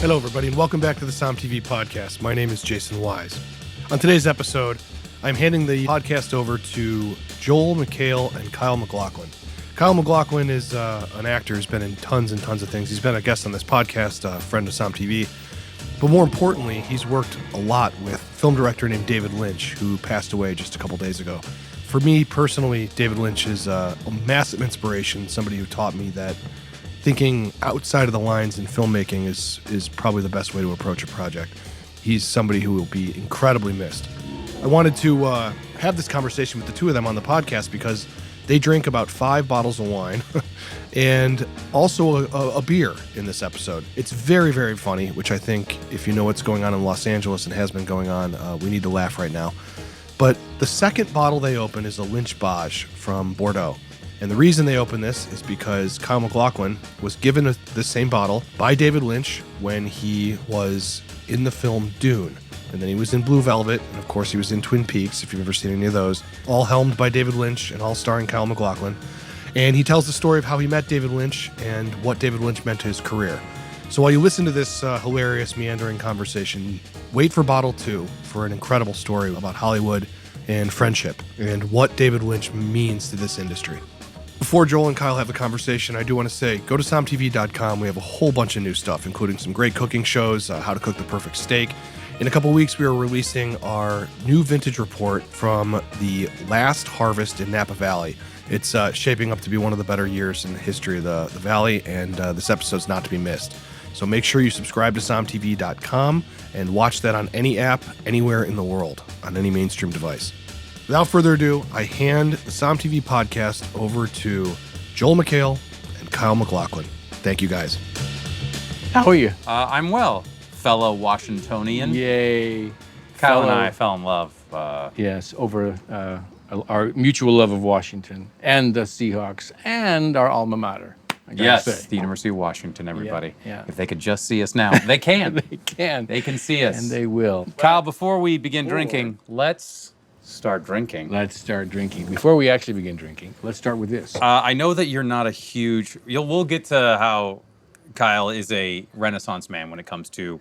Hello, everybody, and welcome back to the SOMM TV Podcast. My name is Jason Wise. On today's episode, I'm handing the podcast over to Joel McHale and Kyle MacLachlan. Kyle MacLachlan is an actor who's been in tons and tons of things. He's been a guest on this podcast, a friend of SOMM TV. But more importantly, he's worked a lot with film director named David Lynch, who passed away just a couple days ago. For me personally, David Lynch is a massive inspiration, somebody who taught me that thinking outside of the lines in filmmaking is probably the best way to approach a project. He's somebody who will be incredibly missed. I wanted to have this conversation with the two of them on the podcast because they drink about 5 bottles of wine and also a beer in this episode. It's very, very funny, which I think if you know what's going on in Los Angeles and has been going on, we need to laugh right now. But the second bottle they open is a Lynch-Bages from Bordeaux. And the reason they open this is because Kyle MacLachlan was given the same bottle by David Lynch when he was in the film Dune. And then he was in Blue Velvet, and of course he was in Twin Peaks, if you've ever seen any of those. All helmed by David Lynch and all starring Kyle MacLachlan. And he tells the story of how he met David Lynch and what David Lynch meant to his career. So while you listen to this hilarious, meandering conversation, wait for Bottle 2 for an incredible story about Hollywood and friendship and what David Lynch means to this industry. Before Joel and Kyle have the conversation, I do want to say, go to SOMMTV.com. We have a whole bunch of new stuff, including some great cooking shows, how to cook the perfect steak. In a couple weeks, we are releasing our new vintage report from the last harvest in Napa Valley. It's shaping up to be one of the better years in the history of the valley, and this episode's not to be missed. So make sure you subscribe to SOMMTV.com and watch that on any app, anywhere in the world, on any mainstream device. Without further ado, I hand the SOMM TV podcast over to Joel McHale and Kyle MacLachlan. Thank you, guys. How are you? I'm well, fellow Washingtonian. Yay. Kyle and I fell in love. Yes, over our mutual love of Washington and the Seahawks and our alma mater. Yes, say. the University of Washington, everybody. Yeah. If they could just see us now. They can. They can. They can see us. And they will. Kyle, before we begin drinking, let's start drinking. Let's start drinking. Before we actually begin drinking, let's start with this. I know that you're not a huge... We'll get to how Kyle is a Renaissance man when it comes to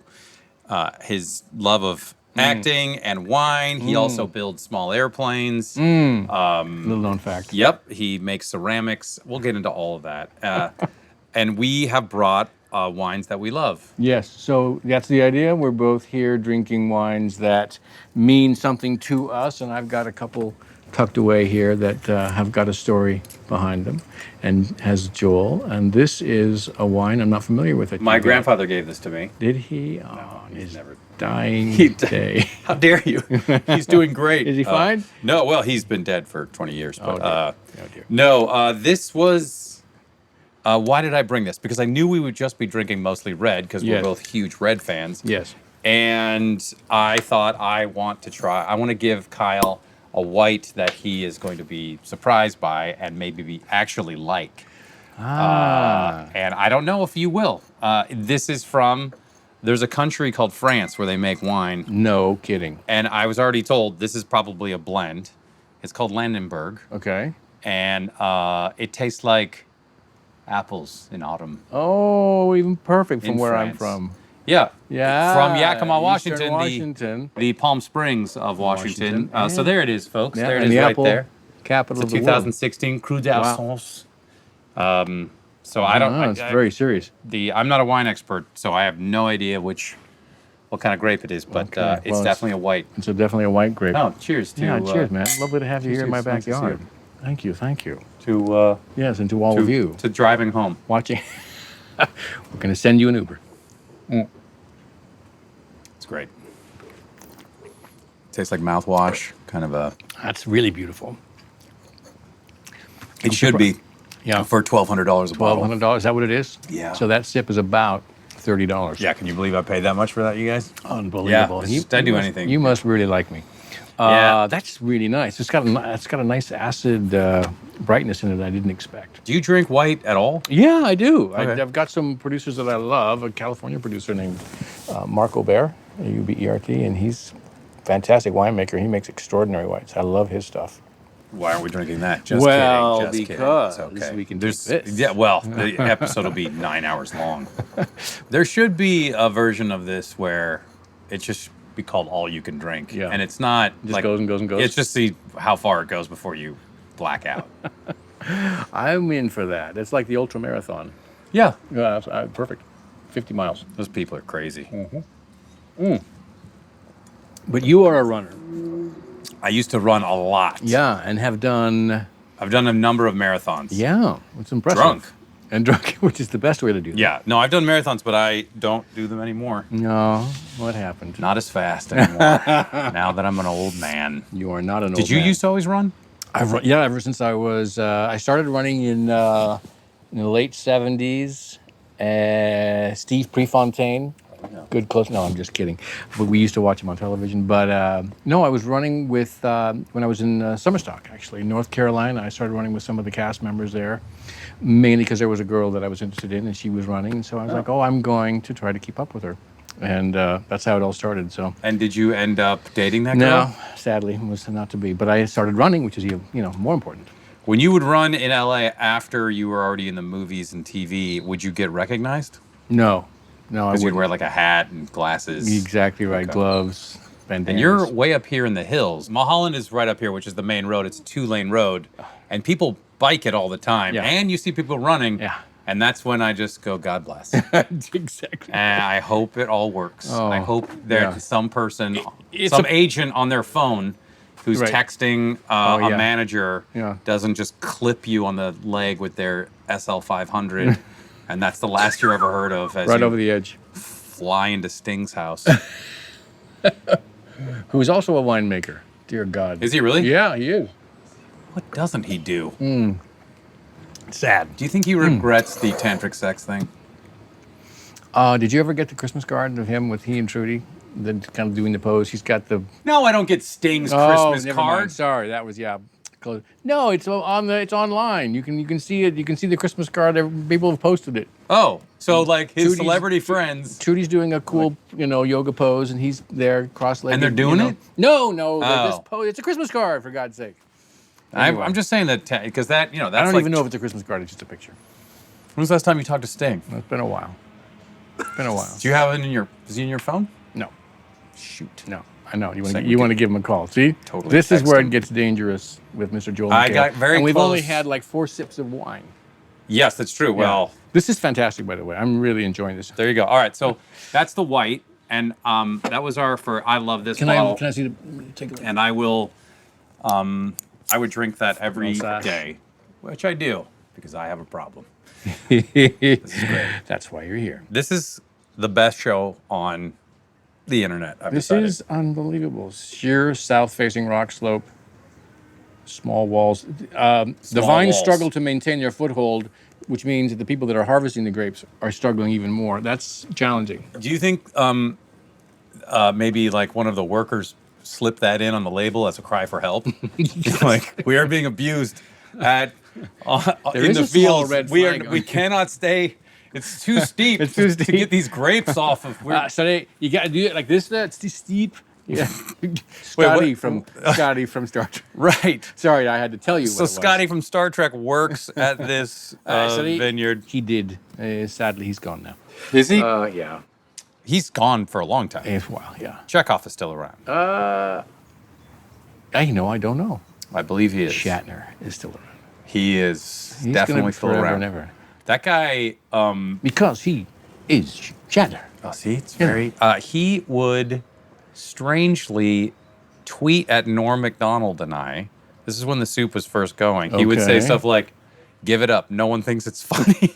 his love of acting and wine. He also builds small airplanes. Little known fact. Yep, he makes ceramics. We'll get into all of that. And we have brought wines that we love. Yes, so that's the idea. We're both here drinking wines that mean something to us, and I've got a couple tucked away here that have got a story behind them, and has Joel. And this is a wine I'm not familiar with. It. My grandfather gave this to me. Did he? No, he's never. Dying day. How dare you? He's doing great. Is he fine? No, well, he's been dead for 20 years. But, Oh, dear. No, this was... why did I bring this? Because I knew we would just be drinking mostly red, because we're both huge red fans. Yes. And I thought I want to give Kyle a white that he is going to be surprised by and maybe actually like. And I don't know if you will. This is from... There's a country called France where they make wine. No kidding. And I was already told this is probably a blend. It's called Landenberg. Okay. And it tastes like apples in autumn. Oh, even perfect from In where France. I'm from. Yeah. Yeah. From Yakima, Eastern Washington. The Palm Springs of Washington. Washington. So there it is, folks. Yeah, there it and is the right apple there. Capital It's of a the world. 2016 Cru d'Alsace. So I don't... It's very serious. I'm not a wine expert, so I have no idea what kind of grape it is, but Okay. it's Well, definitely a white. It's definitely a white grape. Oh, cheers to... Yeah, cheers, man. Lovely to have you here in my Nice to see backyard. you. Thank you. To Yes, and to all of you to driving home. watching. We're going to send you an Uber. It's great. Tastes like mouthwash, kind of a... That's really beautiful. It should be Yeah. for $1,200 a bottle. $1,200, is that what it is? Yeah. So that sip is about $30. Yeah, can you believe I paid that much for that, you guys? Unbelievable. Yeah, I'd do anything. You must really like me. Yeah. That's really nice. It's got a nice acid brightness in it I didn't expect. Do you drink white at all? Yeah, I do. Okay. I've got some producers that I love. A California producer named Mark Aubert, Ubert, and he's a fantastic winemaker. He makes extraordinary whites. I love his stuff. Why aren't we drinking that? Just Well, kidding. Just because kidding. It's okay. we can drink this. Yeah, well, the episode will be 9 hours long. There should be a version of this where it just be called all you can drink. Yeah. And it's not Just like goes and goes and goes. It's just see how far it goes before you black out. I'm in for that. It's like the ultra marathon. Yeah. Perfect. 50 miles. Those people are crazy. But you are a runner. I used to run a lot. Yeah, and have done... I've done a number of marathons. Yeah, it's impressive. Drunk. And drunk, which is the best way to do that. Yeah. No, I've done marathons, but I don't do them anymore. No, what happened? Not as fast anymore. Now that I'm an old man. You are not an old Did you man. used to always run? I've run, yeah, ever since I was... I started running in the late 70s. Steve Prefontaine. Good close. No, I'm just kidding. But we used to watch him on television. But no, I was running with, when I was in Summerstock, actually, in North Carolina. I started running with some of the cast members there, mainly because there was a girl that I was interested in and she was running. And so I was like, oh, I'm going to try to keep up with her. And that's how it all started. So. And did you end up dating that girl? No, sadly, it was not to be. But I started running, which is, more important. When you would run in LA after you were already in the movies and TV, would you get recognized? No, I Because you'd wouldn't. wear like a hat and glasses. Exactly right. Okay. Gloves, bandanas. And you're way up here in the hills. Mulholland is right up here, which is the main road. It's a 2-lane road. And people bike it all the time. Yeah. And you see people running. Yeah. And that's when I just go, God bless. Exactly. And I hope it all works. Oh, I hope there's yeah. some person, It's some a- agent on their phone who's Right. texting Oh, a yeah. manager Yeah. doesn't just clip you on the leg with their SL500. And that's the last you're ever heard of as Right you over the edge. fly into Sting's house. Who is also a winemaker. Dear God. Is he really? Yeah, he is. What doesn't he do? Sad. Do you think he regrets the tantric sex thing? Did you ever get the Christmas card of him with he and Trudy? Then kind of doing the pose. He's got the No, I don't get Sting's Oh, Christmas never card. mind. Sorry, that was close. No, it's it's online. You can see it. You can see the Christmas card. People have posted it. Oh, so like his Trudy's- celebrity friends. Trudy's doing a cool, yoga pose, and he's there cross-legged. And they're doing it? No, they're Oh. just it's a Christmas card for God's sake. I'm just saying that because that's I don't like, even know if it's a Christmas card. It's just a picture. When was the last time you talked to Sting? It's been a while. Do you have it in your? Is he in your phone? No. Shoot. No, I know. You Second want to give him a call. See? Totally This is text where him. it gets dangerous with Mr. Joel I McHale. got very And we've only close. had like 4 sips of wine. Yes, that's true. Well, This is fantastic, by the way. I'm really enjoying this. there you go. All right, so that's the white, and that was our for. I love this bottle, Can I see the take a look? and I will. I would drink that every Well, day, which I do because I have a problem. This is great. That's why you're here. This is the best show on the internet. I've This decided. is unbelievable. Sheer south-facing rock slope, small walls. The Small vines walls. struggle to maintain their foothold, which means that the people that are harvesting the grapes are struggling even more. That's challenging. Do you think maybe like one of the workers slipped that in on the label as a cry for help? Like we are being abused at There in is the a small fields. red We flag on we it. cannot stay. It's too steep. It's too to steep. get these grapes off of. You got to do it like this. That's too steep. Yeah. Scotty what? from Star Trek. Right. Sorry, I had to tell you. So what it was. Scotty from Star Trek works at this vineyard. He did. Sadly, he's gone now. Is he? Yeah. He's gone for a long time. It's a while. Yeah. Chekhov is still around. I don't know. I believe he is. Shatner is still around. He is He's definitely gonna still forever around. and ever. That guy. Because he is Shatner. Oh, see, it's very. He would strangely tweet at Norm Macdonald and I. This is when the soup was first going. He would say Okay. stuff like, "Give it up. No one thinks it's funny,"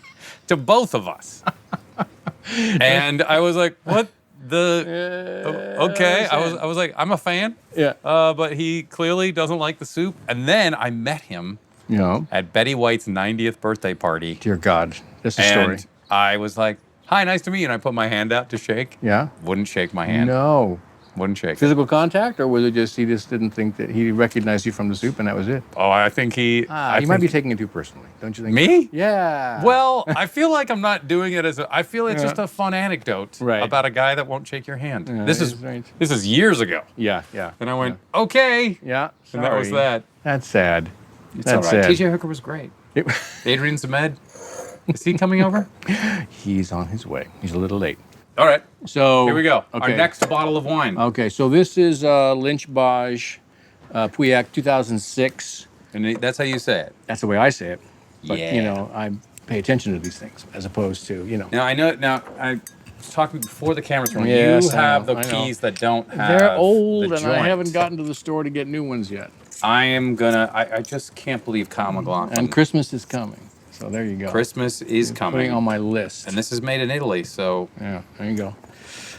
to both of us. And I was like, "What the? Okay." I was like, "I'm a fan." Yeah. But he clearly doesn't like the soup. And then I met him at Betty White's 90th birthday party. Dear God. That's the And story. I was like, "Hi, nice to meet you." And I put my hand out to shake. Yeah. Wouldn't shake my hand. No. Wouldn't shake it. Physical contact, or was it just he just didn't think that he recognized you from the soup and that was it? Oh, I think he. You might be taking it too personally, don't you think? Me? Yeah. Well, I feel like I'm not doing it I feel it's just a fun anecdote about a guy that won't shake your hand. Yeah, this is years ago. Yeah. And I went, okay. Yeah. And that was that. That's sad. It's That's all right. sad. TJ Hooker was great. Adrian Zemed, is he coming over? He's on his way. He's a little late. All right. So Here we go. Okay. Our next bottle of wine. Okay, so this is Lynch-Bages Pauillac 2006. And that's how you say it. That's the way I say it. But, Yeah. you know, I pay attention to these things as opposed to, you know. Now, I was talking before the cameras were on. Yes, You I have know, the I know. keys that don't have They're old, the and I joint. haven't gotten to the store to get new ones yet. I just can't believe Kyle MacLachlan. And Christmas is coming, so there you go. Christmas is coming. Putting on my list. And this is made in Italy, so Yeah, there you go.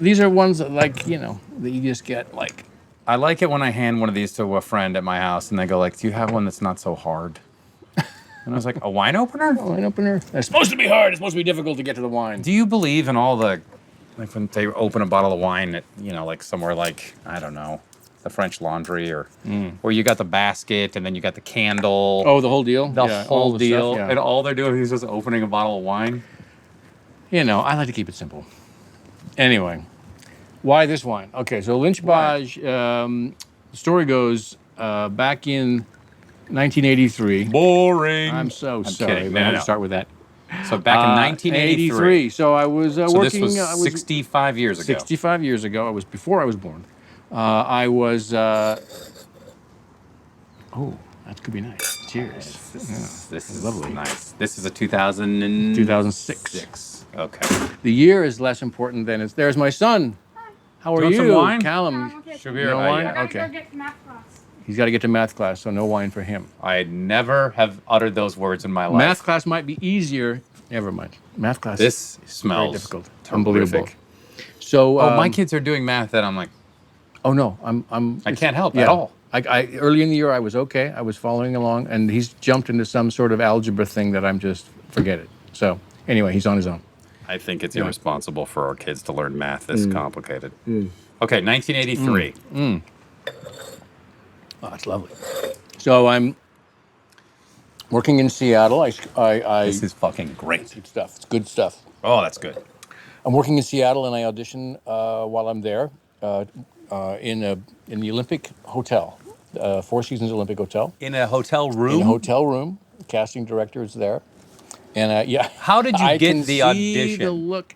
These are ones that, like, you know, that you just get, like... I like it when I hand one of these to a friend at my house and they go like, do you have one that's not so hard? And I was like, a wine opener? Wine opener? It's supposed to be hard. It's supposed to be difficult to get to the wine. Do you believe in all the, like when they open a bottle of wine at, you know, like somewhere like, I don't know, the French Laundry or where you got the basket and then you got the candle. Oh, the whole deal? The Yeah, whole all the deal. stuff, yeah. And all they're doing is just opening a bottle of wine. You know, I like to keep it simple. Anyway, why this wine? Okay, so Lynch-Bages, the story goes back in 1983. Boring. I'm so sorry, kidding. but I had No. to start with that. So back in 1983. So I was So working. this was 65 years ago. 65 years ago. I was before I was born. I was. Oh, that could be nice. Cheers. This is lovely. nice. This is a 2006. 2006. Okay. The year is less important than it's. There's my son. How are Do you you, want some wine? Callum? Should we No wine? yeah. Okay. Go get to math class. He's got to get to math class, so no wine for him. I never have uttered those words in my life. Math class might be easier. Never mind. Math class. This is smells very difficult. terrific. Unbelievable. So. Oh, my kids are doing math, and I'm like, Oh no, I'm. I can't help at all. I early in the year I was okay. I was following along, and he's jumped into some sort of algebra thing that I'm just forget it. So anyway, he's on his own. I think it's irresponsible for our kids to learn math this complicated. Okay, 1983. Oh, it's lovely. So I'm working in Seattle. This is fucking great. good stuff. It's good stuff. Oh, that's good. I'm working in Seattle, and I audition while I'm there in the Olympic Hotel, Four Seasons Olympic Hotel. In a hotel room? In a hotel room. The casting director is there. And yeah. How did you I get can the see audition? The look.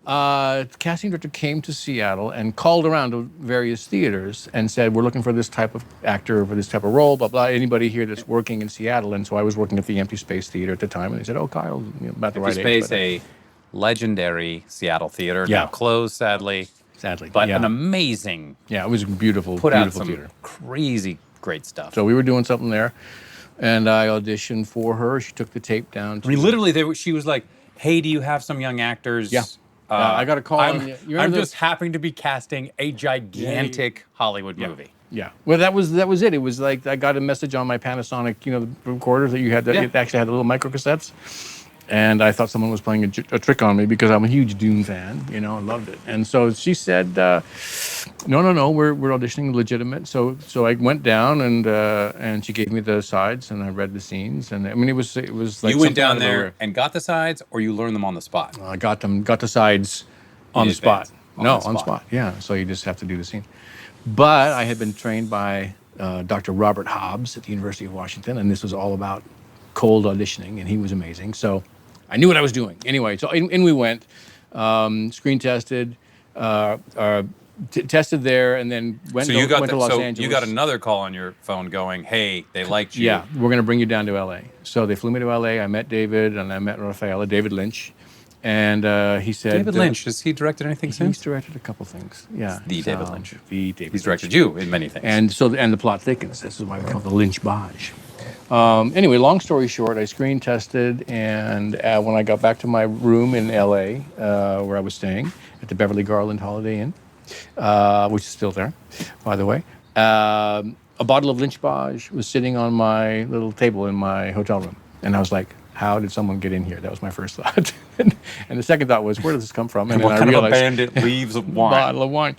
The casting director came to Seattle and called around to various theaters and said, we're looking for this type of actor for this type of role, blah, blah. Anybody here that's working in Seattle? And so I was working at the Empty Space Theater at the time. And they said, oh, Kyle, you know, about the right age. Space, a legendary Seattle theater. Yeah. Now closed, sadly. Sadly. But yeah. an amazing, Yeah, it was a beautiful, put out beautiful some theater. crazy great stuff. So we were doing something there. And I auditioned for her. She took the tape down. I mean, literally, she was like, hey, do you have some young actors? Yeah. I got a call. I'm just happy to be casting a gigantic Hollywood movie. Yeah. Well, that was it. It was like I got a message on my Panasonic, you know, the recorders that you had. It actually had the little micro cassettes. And I thought someone was playing a trick on me because I'm a huge Dune fan, you know, I loved it. And so she said, no, we're auditioning legitimate. So I went down and she gave me the sides and I read the scenes. And I mean, it was like you went something out down of there nowhere. and got the sides, or you learned them on the spot? I got the sides on the spot. On On the the spot. Yeah. So you just have to do the scene. But I had been trained by Dr. Robert Hobbs at the University of Washington, and this was all about cold auditioning, and he was amazing. So I knew what I was doing. Anyway, so in we went, screen tested, tested there, and then went to Los Angeles. You got another call on your phone going, hey, they liked you. Yeah, we're going to bring you down to L.A. So they flew me to L.A. I met David, and I met Rafaela, David Lynch. And he said... David Lynch, has he directed anything since? He's directed a couple things, yeah. The David Lynch. The David He's directed you in many things. And the plot thickens. This is why we call it the Lynch-Bages. Anyway, long story short, I screen tested, and when I got back to my room in L.A., where I was staying, at the Beverly Garland Holiday Inn, which is still there, by the way, a bottle of Lynch-Bages was sitting on my little table in my hotel room. And I was like, how did someone get in here? That was my first thought. And the second thought was, where does this come from? And then what kind of a bandit leaves a wine? Bottle of wine.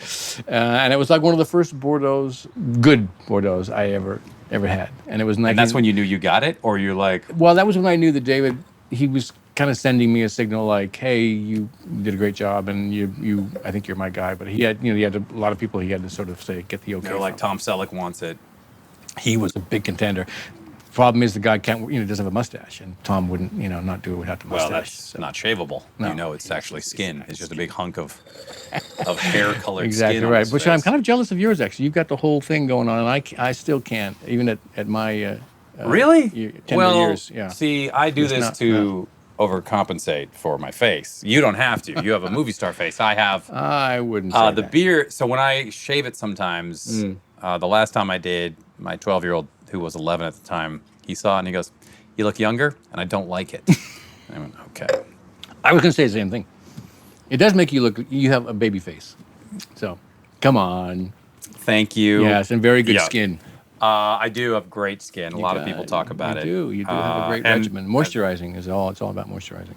And it was like one of the first good Bordeaux I ever had. And it was And that's when you knew you got it? Or you're like... Well, that was when I knew that David, he was kind of sending me a signal like, hey, you did a great job, and you I think you're my guy. But he had a lot of people he had to sort of say, get the okay. Like Tom Selleck wants it. He was a big contender. Problem is the guy doesn't have a mustache, and Tom wouldn't, not do it without the mustache. Well, that's not shavable. No. It's actually skin. It's just a big hunk of hair-colored exactly skin. Exactly right. Which I'm kind of jealous of yours, actually. You've got the whole thing going on, and I still can't, even at my really? tender years. Yeah. See, I do this to overcompensate for my face. You don't have to. You have a movie star face. I have. I wouldn't say the that. beard. So when I shave it sometimes, the last time I did, my 12-year-old, who was 11 at the time, he saw it and he goes, "You look younger," and I don't like it. I went, okay. I was going to say the same thing. It does make you have a baby face. So, come on. Thank you. Yes, and very good skin. I do have great skin. A lot of people talk about it. You do have a great regimen. Moisturizing it's all about moisturizing.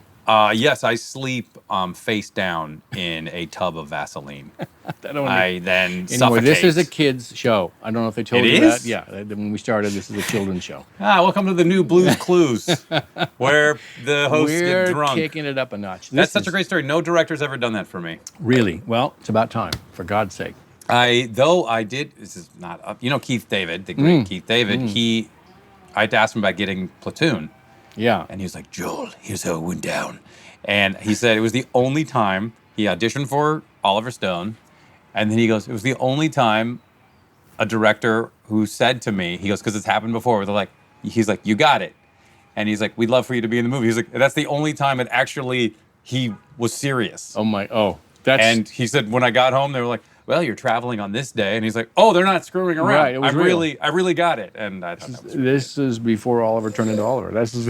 Yes, I sleep face down in a tub of Vaseline. I then suffocate. This is a kids' show. I don't know if they told you that. Is? Yeah, when we started, this is a children's show. Welcome to the new Blue's Clues, where the hosts We're get drunk. Kicking it up a notch. That's such a great story. No director's ever done that for me. Really? Well, it's about time, for God's sake. I did. This is not. Keith David, the great Keith David. I had to ask him about getting Platoon. Yeah. And he was like, "Joel, here's how it went down." And he said it was the only time he auditioned for Oliver Stone. And then he goes, it was the only time a director who said to me, he goes, because it's happened before, where they're like, he's like, "You got it." And he's like, "We'd love for you to be in the movie." He's like, that's the only time it actually, he was serious. And he said, when I got home, they were like, "Well, you're traveling on this day." And he's like, "Oh, they're not screwing around. Right, it was real. I really got it." And I thought that was This is before Oliver turned into Oliver. This is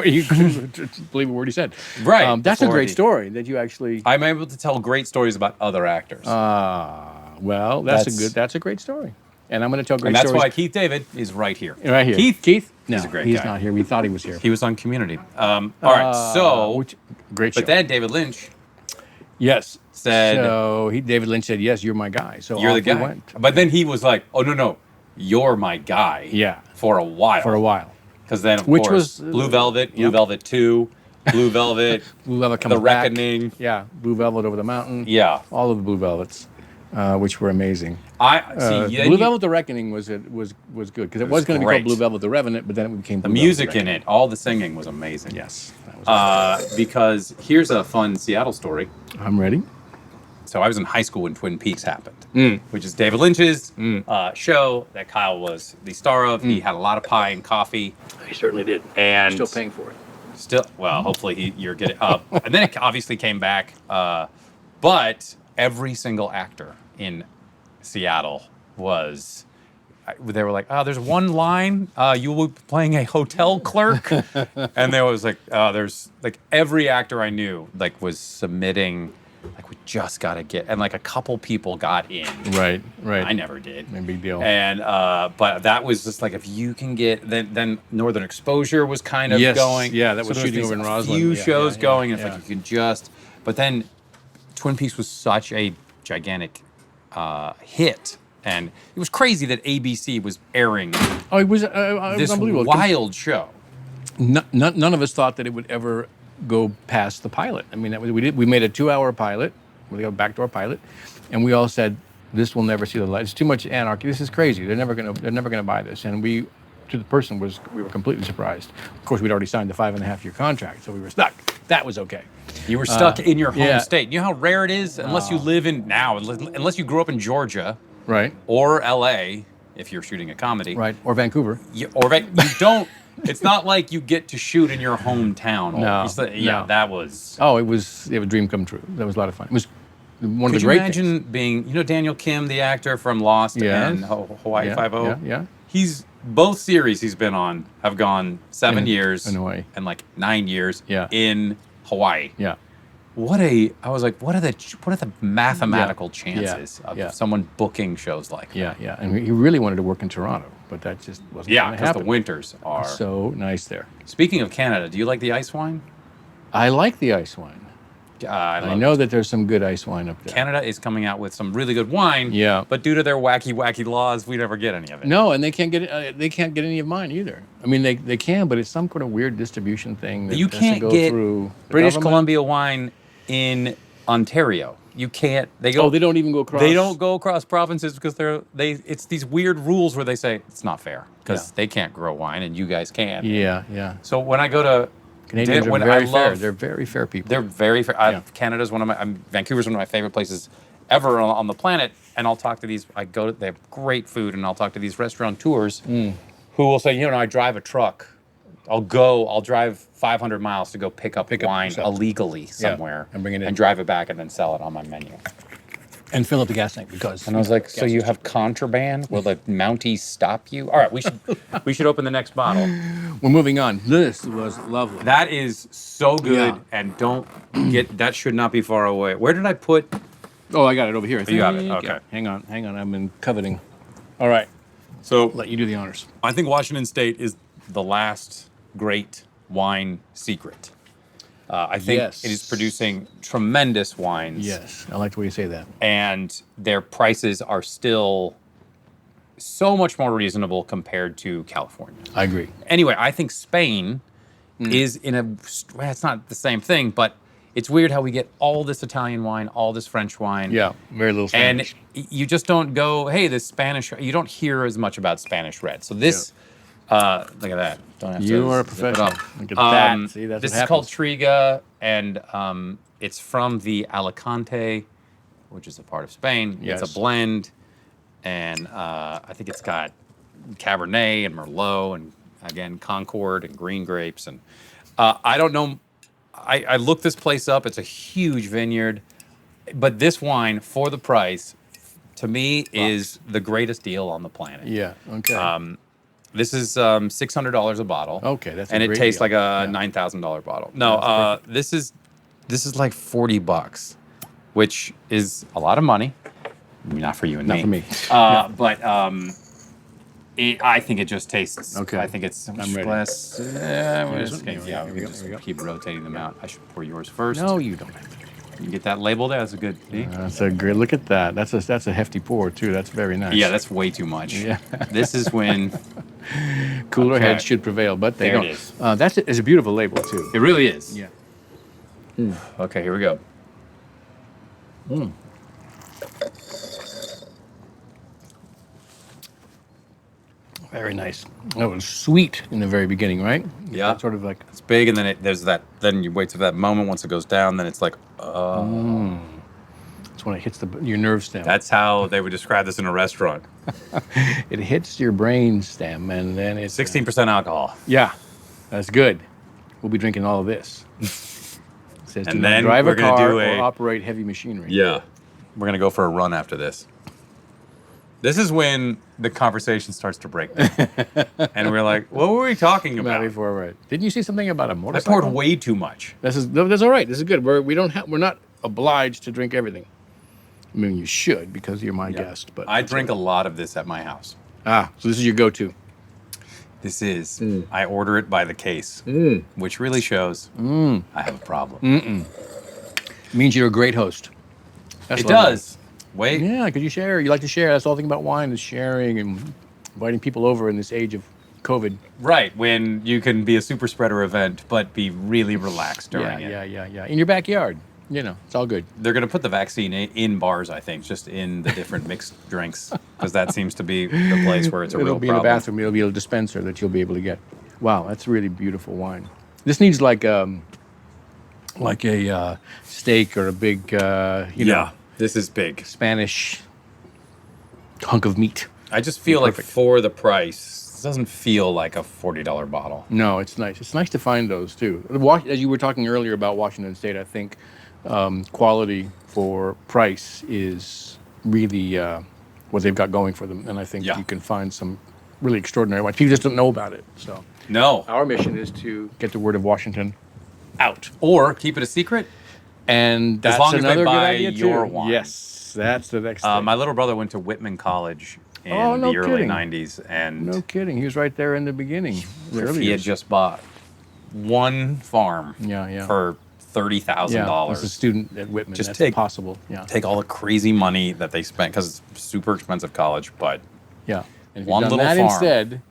you couldn't believe a word he said. Right. That's a great story that you actually. I'm able to tell great stories about other actors. Well, that's a great story. And I'm going to tell great stories. stories. And that's why Keith David is right here. Right here. Keith? No, he's a great he's guy. not here. We thought he was here. He was on Community. All right, so great show. But then David Lynch. Yes. Said. So David Lynch said, "Yes, you're my guy." So you're the guy. But then he was like, "Oh no, you're my guy." Yeah. For a while. Because then, of course, Blue Velvet, Blue Velvet 2, Blue Velvet, Blue Velvet comes The Reckoning. Back. Yeah, Blue Velvet Over the Mountain. Yeah. All of the Blue Velvets, which were amazing. Blue Velvet The Reckoning was good because it was going to be called Blue Velvet The Revenant, but then it became Blue the music in it, all the singing was amazing. Yes. That was because here's a fun Seattle story. I'm ready. So I was in high school when Twin Peaks happened, which is David Lynch's show that Kyle was the star of. He had a lot of pie and coffee. He certainly did. And still paying for it. Hopefully you're getting up. And then it obviously came back. But every single actor in Seattle they were like, there's one line, you will be playing a hotel clerk. And there was like, there's like every actor I knew was submitting. We just got to get, and a couple people got in. Right. I never did. No big deal. And but that was just if you can get, then Northern Exposure was kind of going. Yeah, that was shooting over in Roslyn. Few shows going, and it's you can just. But then, Twin Peaks was such a gigantic hit, and it was crazy that ABC was airing. It was this unbelievable. Wild show. None of us thought that it would ever go past the pilot. I mean, we made a 2-hour pilot, a backdoor pilot, and we all said, "This will never see the light. It's too much anarchy. This is crazy. They're never gonna buy this." And we were completely surprised. Of course, we'd already signed the 5.5-year contract, so we were stuck. That was okay. You were stuck in your home state. You know how rare it is, unless you live unless you grew up in Georgia, right, or LA, if you're shooting a comedy, right, or Vancouver, you don't. It's not like you get to shoot in your hometown. No. That was. It was a dream come true. That was a lot of fun. It was one of the great things. Could you imagine being, Daniel Kim, the actor from Lost and Hawaii Five-0? Yeah. Both series he's been on have gone 7 years in Hawaii and 9 years in Hawaii. Yeah. I was like, what are the mathematical chances of someone booking shows like that? Yeah. And he really wanted to work in Toronto. but that just wasn't Yeah, going to because the happen. winters are. So nice there. Speaking of Canada, do you like the ice wine? I like the ice wine. I know that there's some good ice wine up there. Canada is coming out with some really good wine. Yeah. But due to their wacky laws, we never get any of it. No, and they can't get any of mine either. I mean, they can, but it's some kind of weird distribution thing that You has to can't go get through the British government. Columbia wine in Ontario. You can't. They go. Oh, they don't even go across. They don't go across provinces because it's these weird rules where they say it's not fair because Yeah. they can't grow wine and you guys can. Yeah, yeah. So when I go to Canadians are when very I fair. love- They're very fair people. They're very fair. Yeah. Canada's one of my. Vancouver's one of my favorite places ever on the planet. And I'll talk to these. They have great food, and I'll talk to these restaurateurs who will say, I drive a truck. I'll drive 500 miles to go pick up wine yourself. illegally somewhere and bring it in. and drive it back and then sell it on my menu. and fill up the gas tank because. And I was like, so you have contraband? Will the Mounties stop you? All right, we should open the next bottle. We're moving on. This was lovely. That is so good, Yeah. and don't get that should not be far away. Where did I put? Oh, I got it over here. You have it, think. okay. Yeah. Hang on. I've been coveting. All right. So Let you do the honors. I think Washington State is the last great wine secret. I think Yes. it is producing tremendous wines. Yes. I like the way you say that. And their prices are still so much more reasonable compared to California. I agree. Anyway, I think Spain is it's not the same thing, but it's weird how we get all this Italian wine, all this French wine. Yeah. Very little Spanish. And you just don't go, hey, this Spanish, you don't hear as much about Spanish red. So this, look at that. Don't have You to are a zip it professional. up. Look at that. See, that's this what is called happens. Triga, and it's from the Alicante, which is a part of Spain. Yes. It's a blend, and I think it's got Cabernet and Merlot, and again, Concord and green grapes. And I don't know. I looked this place up. It's a huge vineyard, but this wine for the price, to me, is the greatest deal on the planet. Yeah. Okay. This is $600 a bottle. Okay, that's a and it great tastes deal. like a $9,000 bottle. No, this is like $40, which is a lot of money. Not for you and Not me. for me. But I think it just tastes. Okay. I think it's. I'm ready. Glass, Here we we just go. keep rotating them out. I should pour yours first. No, you don't. You get that label there. That's a good. See? That's a great. Look at that. That's a hefty pour too. That's very nice. Yeah, that's way too much. Yeah. This is when Cooler Okay. heads should prevail, but they There it don't. is. It's a beautiful label too. it really is. Yeah. Okay, here we go. Very nice. That was sweet in the very beginning, right? Yeah. Sort of like. It's big, and then there's that. Then you wait till that moment. Once it goes down, then it's like, It's when it hits your nerve stem. that's how they would describe this in a restaurant. It hits your brain stem, and then it's 16% alcohol. Yeah, that's good. We'll be drinking all of this. It says, And do not then drive we're a gonna car do or operate heavy machinery. Yeah. We're gonna go for a run after this. This is when the conversation starts to break down. And we're like, what were we talking About about? before, right? Didn't you say something about a I motorcycle? poured way too much. That's all right. This is good. We're not obliged to drink everything. I mean, you should because you're my guest. But I drink a lot of this at my house. so this is your go-to. This is, I order it by the case, which really shows I have a problem. It means you're a great host. That's It lovely. does. Wait. Yeah, because you share. You like to share. That's the whole thing about wine is sharing and inviting people over in this age of COVID. Right, when you can be a super spreader event, but be really relaxed during it. Yeah. In your backyard. It's all good. They're going to put the vaccine in bars, I think, just in the different mixed drinks, because that seems to be the place where it's a It'll real be in the problem. bathroom. It'll be a dispenser that you'll be able to get. Wow, that's really beautiful wine. This needs like a steak or a big, This is big. Spanish hunk of meat. I just feel like Perfect. for the price, it doesn't feel like a $40 bottle. No, it's nice. It's nice to find those too. As you were talking earlier about Washington State, I think quality for price is really what they've got going for them, and I think Yeah. you can find some really extraordinary wines. People just don't know about it. So No. our mission is to get the word of Washington out. Or keep it a secret. And that's long as they another buy good idea your too. wine. Yes, that's the next thing. My little brother went to Whitman College in Oh, no the early kidding. 90s. And No kidding. He was right there in the beginning. The early he had years. just bought one farm Yeah. for $30,000. Yeah, as a student at Whitman, Just that's take- possible. Yeah. Take all the crazy money that they spent, because it's super expensive college, but Yeah. And if One you'd done little that farm.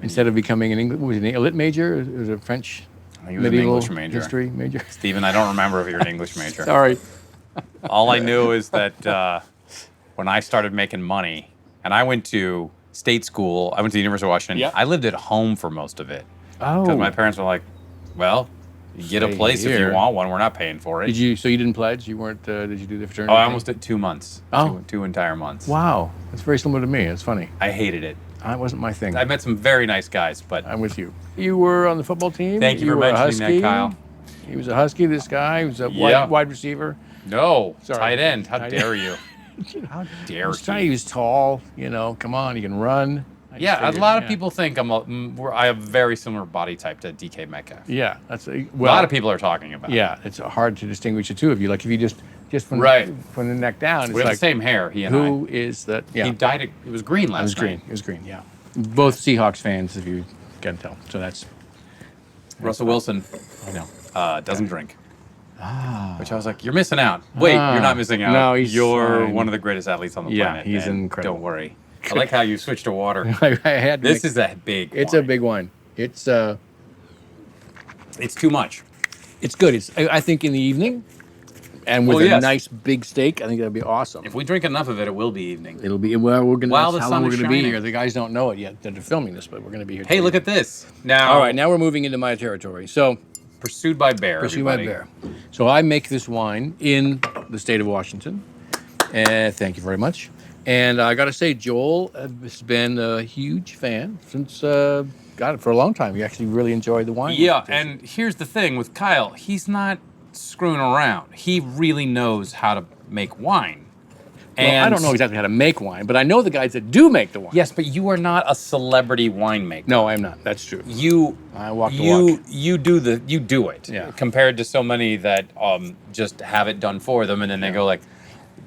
instead of becoming an English, was it a lit major? It was a French he was an medieval English major. history major. Stephen, I don't remember if you're an English major. Sorry. All I knew is that when I started making money, and I went to state school, I went to the University of Washington. Yeah. I lived at home for most of it Oh. because my parents were like, "Well, you get a Stay place if here. you want one. We're not paying for it." Did you? So you didn't pledge? You weren't? Did you do the fraternity? Oh, I thing? almost did 2 months. Oh. Two entire months. Wow, that's very similar to me. It's funny. I hated it. That wasn't my thing. I met some very nice guys, but I'm with you. You were on the football team. Thank you for were a mentioning that, Husky. Kyle. He was a Husky. This guy. He was a Yeah. wide receiver. no, Sorry. tight end. How Tight dare you? How dare He you? was tall. Come on, you can run. I just Yeah, a figured, lot of yeah. people think I have a very similar body type to DK Metcalf. Yeah, that's A lot of people are talking about it. Yeah, it's hard to distinguish the two of you. Like if you just from Right. from the neck down, it's We have like the same hair, he and who is that? I. Yeah, He dyed it. It was green last it was green. night. It was green. Yeah, both Seahawks fans, if you can tell. So that's Russell Wilson I know. doesn't drink. Which I was like, you're missing out. Wait, you're not missing out. No, he's You're fine. one of the greatest athletes on the Yeah, planet. he's and incredible. Don't worry. I like how you switched to water. I had to This make- is a big It's wine. a big wine. It's It's too much. it's good. I think in the evening, and with Well, a yes. nice big steak, I think that'd be awesome. If we drink enough of it, it will be evening. It'll be we're gonna. While That's the how long sun we're is gonna be shining. here. The guys don't know it yet that they're filming this, but we're gonna be here. Hey, till look at this. Now, All right, now we're moving into my territory. So, Pursued by Bear. Pursue My everybody. Bear. So I make this wine in the state of Washington. Thank you very much. And I got to say, Joel has been a huge fan since, got it for a long time. He actually really enjoyed the wine. Yeah, and here's the thing with Kyle. He's not screwing around. He really knows how to make wine. Well, I don't know exactly how to make wine, but I know the guys that do make the wine. Yes, but you are not a celebrity winemaker. No, I'm not. That's true. I walk the walk. You do it. Yeah. Compared to so many that just have it done for them, and then they go like,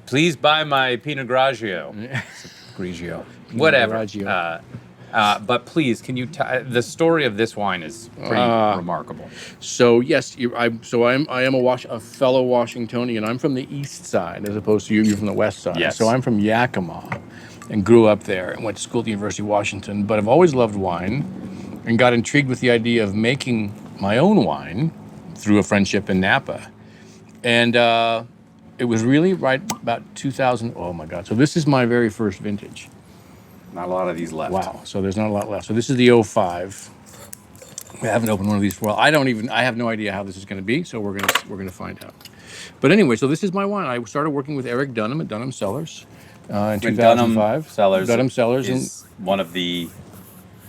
"Please buy my Pinot Grigio." Grigio. Whatever. Grigio. But please, can you the story of this wine is pretty remarkable. So yes, I am a fellow Washingtonian. I'm from the east side as opposed to you. You're from the west side. Yes. So I'm from Yakima, and grew up there and went to school at the University of Washington. But I've always loved wine, and got intrigued with the idea of making my own wine through a friendship in Napa, and it was really right about 2000. Oh my God! So this is my very first vintage. Not a lot of these left. Wow. So there's not a lot left. So this is the 05. I haven't opened one of these for a while. I have no idea how this is going to be, so we're gonna find out. But anyway, so this is my wine. I started working with Eric Dunham at Dunham Cellars in 2005. Dunham Cellars is one of the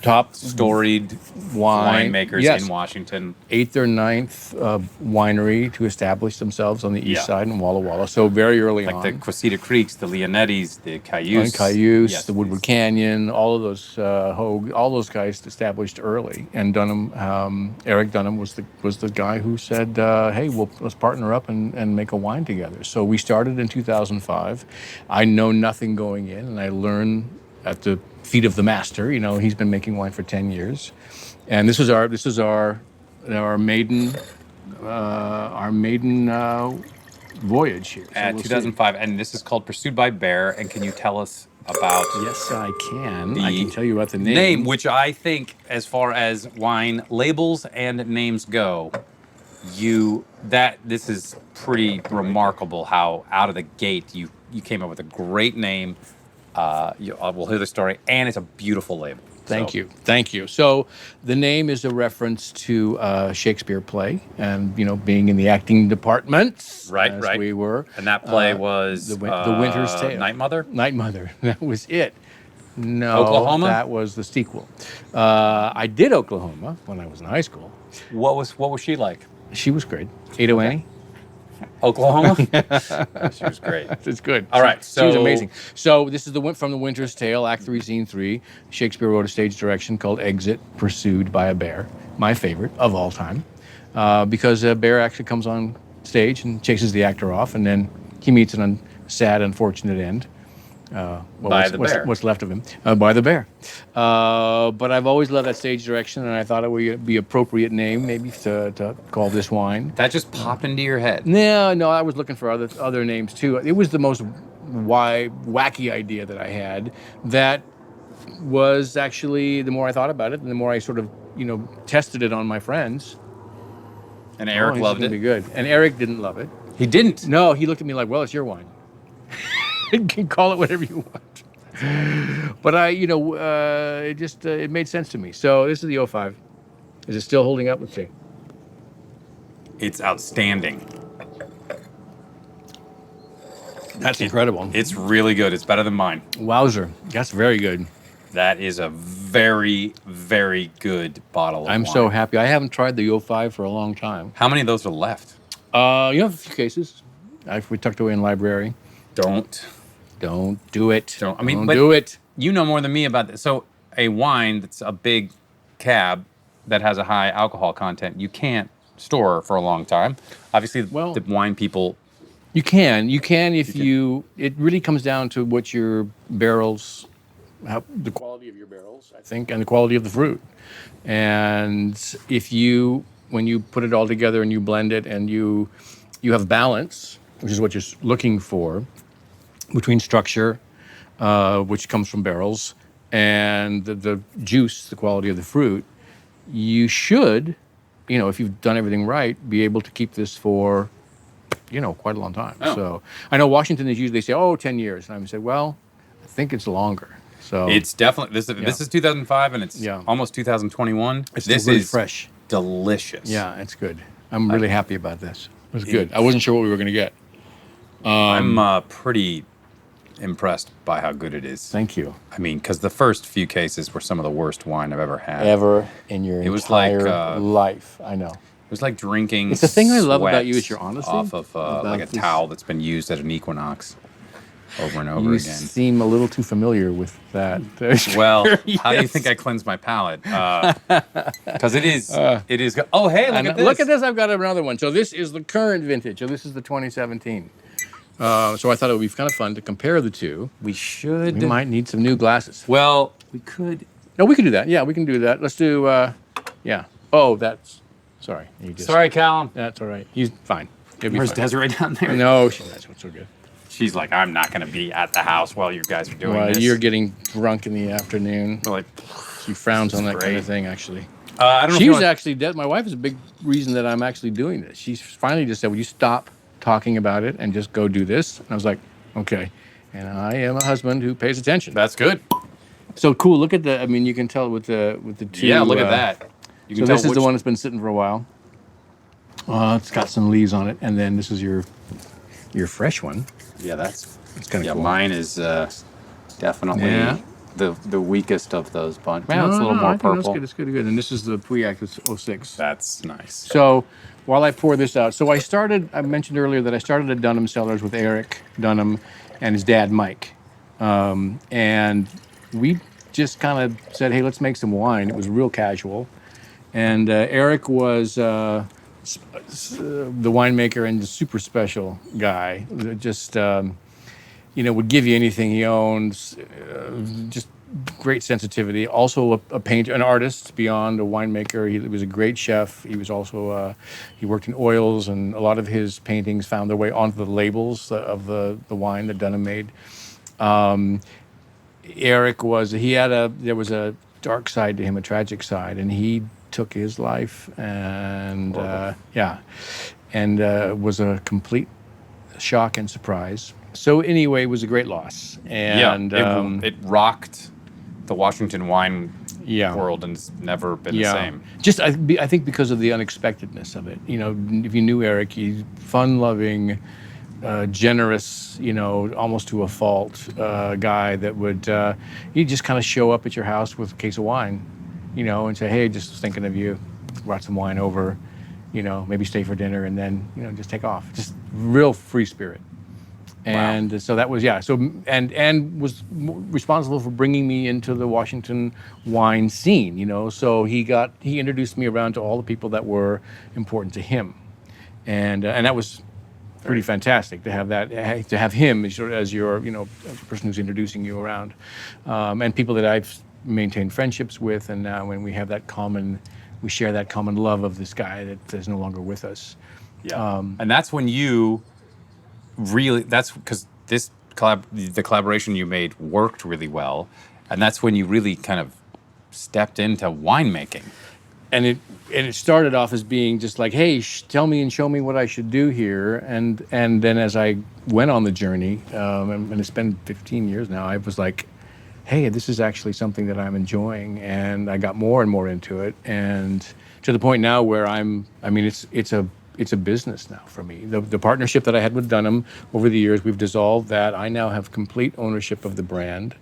top storied winemakers Yes. in Washington. 8th or 9th winery to establish themselves on the east Yeah. side in Walla Walla. So very early Like on. the Quasita Creeks, the Leonettis, the Cayuse. Cayuse, Yes, the Woodward please. Canyon, all of those Hogue, all those guys established early. And Dunham, Eric Dunham was the guy who said, "Hey, let's partner up and make a wine together." So we started in 2005. I know nothing going in, and I learned at the feet of the master. He's been making wine for 10 years, and this is our maiden voyage here. So At we'll see. 2005, and this is called Pursued by Bear. And can you tell us about Yes, I can. the I can tell you about the name. which I think, as far as wine labels and names go, this is pretty remarkable how out of the gate you came up with a great name. We'll hear the story, and it's a beautiful label. Thank you. So the name is a reference to a Shakespeare play, and being in the acting departments, Right, as right. we were. And that play was the Winter's Tale. Night Mother. Night Mother. That was it. No, Oklahoma? that was the sequel. I did Oklahoma when I was in high school. What was she like? She was great. Ado Annie. Oklahoma. She was great. It's good. All right, she was so- amazing. So this is from the Winter's Tale, Act 3, Scene 3. Shakespeare wrote a stage direction called Exit, Pursued by a Bear. My favorite of all time, because a bear actually comes on stage and chases the actor off, and then he meets an sad, unfortunate end. By the bear. What's left of him. By the bear. But I've always loved that stage direction, and I thought it would be appropriate name maybe to call this wine. That just popped into your head. No, I was looking for other names too. It was the most wacky idea that I had. That was actually, the more I thought about it, and the more I sort of tested it on my friends. And Eric loved it. Be good. And Eric didn't love it. He didn't. No, he looked at me like, "Well, it's your wine. You can call it whatever you want." But it made sense to me. So this is the 05. Is it still holding up? Let's see. It's outstanding. That's incredible. It's really good. It's better than mine. Wowzer. That's very good. That is a very, very good bottle of wine. I'm so happy. I haven't tried the 05 for a long time. How many of those are left? You have a few cases. We tucked away in the library. Don't do it. Don't do it. You know more than me about this. So a wine that's a big cab that has a high alcohol content, you can't store for a long time. Obviously, the wine people... You can if you... It really comes down to what your barrels... the quality of your barrels, I think, and the quality of the fruit. And when you put it all together and you blend it and you have balance, which is what you're looking for, between structure, which comes from barrels, and the juice, the quality of the fruit, you should, if you've done everything right, be able to keep this for, quite a long time. Oh. So I know Washington is usually, they say, 10 years. And I say, well, I think it's longer. So it's definitely, this is 2005 and it's almost 2021. This really is fresh. Delicious. Yeah, it's good. I'm really happy about this. It was good. I wasn't sure what we were going to get. I'm pretty impressed by how good it is. Thank you. I mean, because the first few cases were some of the worst wine I've ever had. Ever in your entire life. I know. It was like drinking. It's the thing I love about you is your honesty. Off of like a towel that's been used at an equinox over and over you again. You seem a little too familiar with that. Well, yes. How do you think I cleanse my palate? Because it is. Oh, hey, look at this. Look at this. I've got another one. So this is the current vintage. So this is the 2017. So I thought it would be kind of fun to compare the two. We should. We might need some new glasses. Well, we could. No, we can do that. Yeah, we can do that. Let's do. Yeah. Oh, that's. Sorry. Sorry, Callum. That's all right. He's fine. Where's Desiree down there? No, that's so good. She's like, I'm not going to be at the house while you guys are doing this. Well, you're getting drunk in the afternoon. Like, she frowns on that kind of thing, actually. I don't know. She was actually dead. My wife is a big reason that I'm actually doing this. She finally just said, will you stop talking about it and just go do this? And I was like, okay. And I am a husband who pays attention. That's good. So cool. Look at the, you can tell with the two. Yeah, look at that. You can tell this is the one that's been sitting for a while. It's got some leaves on it. And then this is your fresh one. Yeah, that's kind of cool. Mine is definitely the weakest of those bunch. Well, it's a little more purple. It's good. And this is the Pouillac, it's 06. That's nice. So while I pour this out, I mentioned earlier that I started at Dunham Cellars with Eric Dunham and his dad, Mike. And we just kind of said, hey, let's make some wine. It was real casual. And Eric was the winemaker and the super special guy. Just, would give you anything he owns. Just great sensitivity. Also a painter, an artist beyond a winemaker. He was a great chef. He was also, he worked in oils, and a lot of his paintings found their way onto the labels of the wine that Dunham made. Eric there was a dark side to him, a tragic side, and he took his life and was a complete shock and surprise. So anyway, it was a great loss. And it rocked the Washington wine world, and it's never been the same. Just I think because of the unexpectedness of it. If you knew Eric, he's fun-loving, generous, almost to a fault guy that would he'd just kind of show up at your house with a case of wine. And say, hey, just thinking of you, brought some wine over, maybe stay for dinner, and then, just take off. Just real free spirit. And so that was, and was responsible for bringing me into the Washington wine scene, So he introduced me around to all the people that were important to him. And that was pretty fantastic to have that, to have him as your, person who's introducing you around, and people that I've maintained friendships with, and now when we have we share that common love of this guy that is no longer with us. Yeah, and that's when you really, that's because the collaboration you made worked really well, and that's when you really kind of stepped into winemaking. And it started off as being just like, hey, tell me and show me what I should do here, and then as I went on the journey, and it's been 15 years now, I was like, hey, this is actually something that I'm enjoying, and I got more and more into it, and to the point now where it's a business now for me. The partnership that I had with Dunham over the years, we've dissolved that. I now have complete ownership of the brand.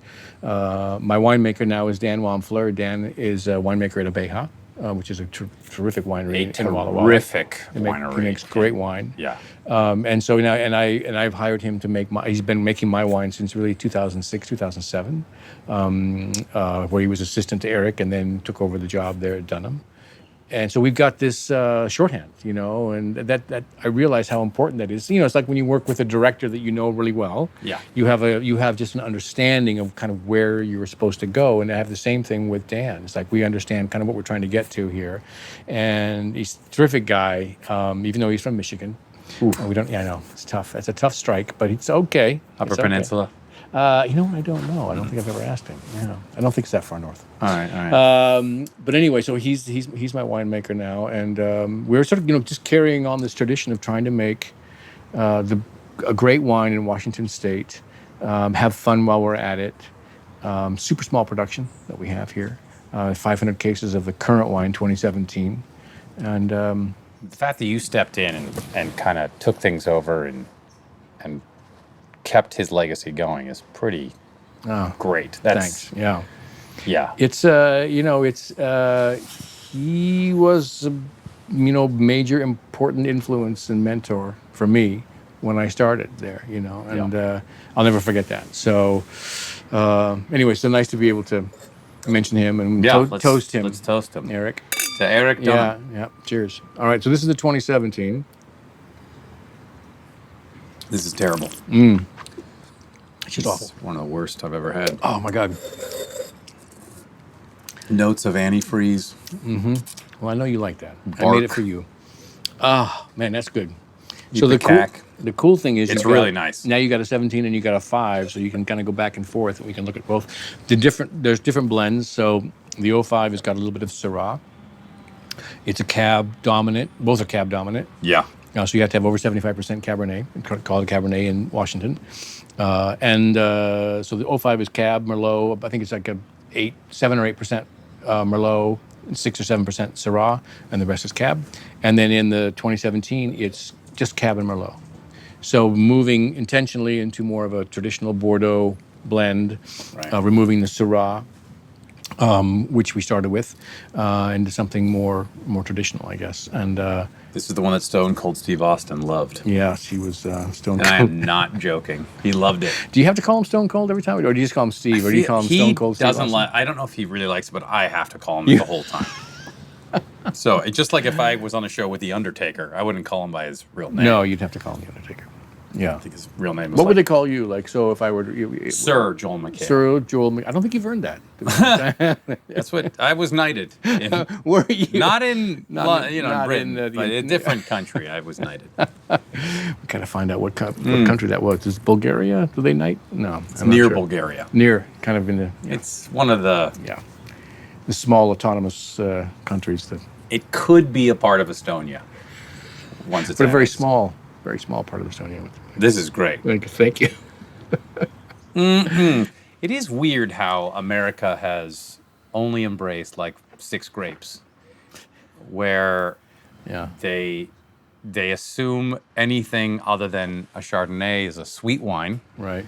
My winemaker now is Dan Wamfler. Dan is a winemaker at Abeja, which is a terrific winery in Walla Walla. Terrific winery. He makes great wine. Yeah. And so now, I've hired him to make he's been making my wine since really 2006, 2007, where he was assistant to Eric and then took over the job there at Dunham. And so we've got this shorthand, and that I realize how important that is. It's like when you work with a director that you know really well. Yeah. You have just an understanding of kind of where you were supposed to go, and I have the same thing with Dan. It's like we understand kind of what we're trying to get to here, and he's a terrific guy, even though he's from Michigan. We don't. Yeah, I know it's tough. It's a tough strike, but it's okay. Upper Peninsula. I don't know. I don't think I've ever asked him. Yeah, I don't think it's that far north. All right. But anyway, so he's my winemaker now, and we're sort of just carrying on this tradition of trying to make a great wine in Washington State, have fun while we're at it. Super small production that we have here, 500 cases of the current wine, 2017, and the fact that you stepped in and kind of took things over and kept his legacy going is pretty great. Thanks. Yeah. Yeah. It's he was major important influence and mentor for me when I started there, and I'll never forget that. So anyway, so nice to be able to mention him and toast him. Let's toast him. Eric. To Eric Dunham. Yeah. Cheers. All right, so this is the 2017. This is terrible. It's just awful. One of the worst I've ever had. Oh my God. Notes of antifreeze. Well, I know you like that. Bark. I made it for you. Oh man, that's good. So the cool thing is it's really nice. Now you got a 17 and you got a 5, so you can kind of go back and forth, and we can look at both. There's different blends. So the 05 has got a little bit of Syrah. It's a Cab dominant. Both are Cab dominant. Yeah. So you have to have over 75% Cabernet, called a Cabernet in Washington. So the 05 is Cab, Merlot. I think it's like 7 or 8% Merlot, 6 or 7% Syrah, and the rest is Cab. And then in the 2017, it's just Cab and Merlot. So moving intentionally into more of a traditional Bordeaux blend, removing the Syrah, which we started with, into something more traditional, I guess. And this is the one that Stone Cold Steve Austin loved. yeah, she was Stone Cold. And I am not joking. He loved it. Do you have to call him Stone Cold every time, or do you just call him Steve, or do you call him Stone Cold Steve Austin? I don't know if he really likes it, but I have to call him the whole time. So it's just like if I was on a show with The Undertaker, I wouldn't call him by his real name. No, you'd have to call him The Undertaker. Yeah. I think his real name was What would they call you? Like, so if I were to... Sir Joel McHale. Sir Joel McHale. I don't think you've earned that. That's what... I was knighted. Were you? Not in Britain, in, but a different country I was knighted. We got to find out what country that was. Is Bulgaria? Do they knight? No. It's near Bulgaria. Near, kind of in the... Yeah. It's one of the... Yeah. The small autonomous countries that... It could be a part of Estonia. Once it's But a very small part of Estonia. This is great. Thank you. It is weird how America has only embraced like 6 grapes, where they assume anything other than a Chardonnay is a sweet wine. Right.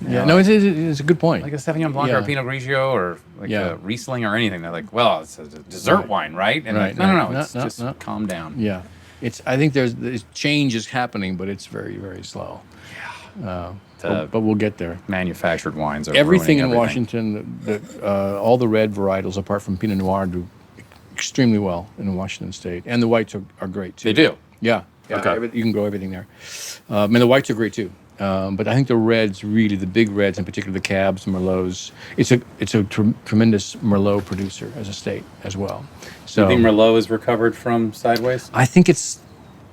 Yeah, no, it's a good point. Like a Sauvignon Blanc or a Pinot Grigio or like a Riesling or anything. They're like, well, it's a dessert wine, right? And like, no, it's just calm down. Yeah. I think there's change is happening, but it's very, very slow. Yeah. But we'll get there. Manufactured wines are everything in everything. Washington, all the red varietals, apart from Pinot Noir, do extremely well in Washington State. And the whites are great, too. They do. Yeah. Yeah, Okay. you can grow everything there. And the whites are great too. But I think the reds, really, the big reds, in particular the Cabs, Merlots, it's a tremendous Merlot producer as a state as well. So You think Merlot is recovered from sideways? I think it's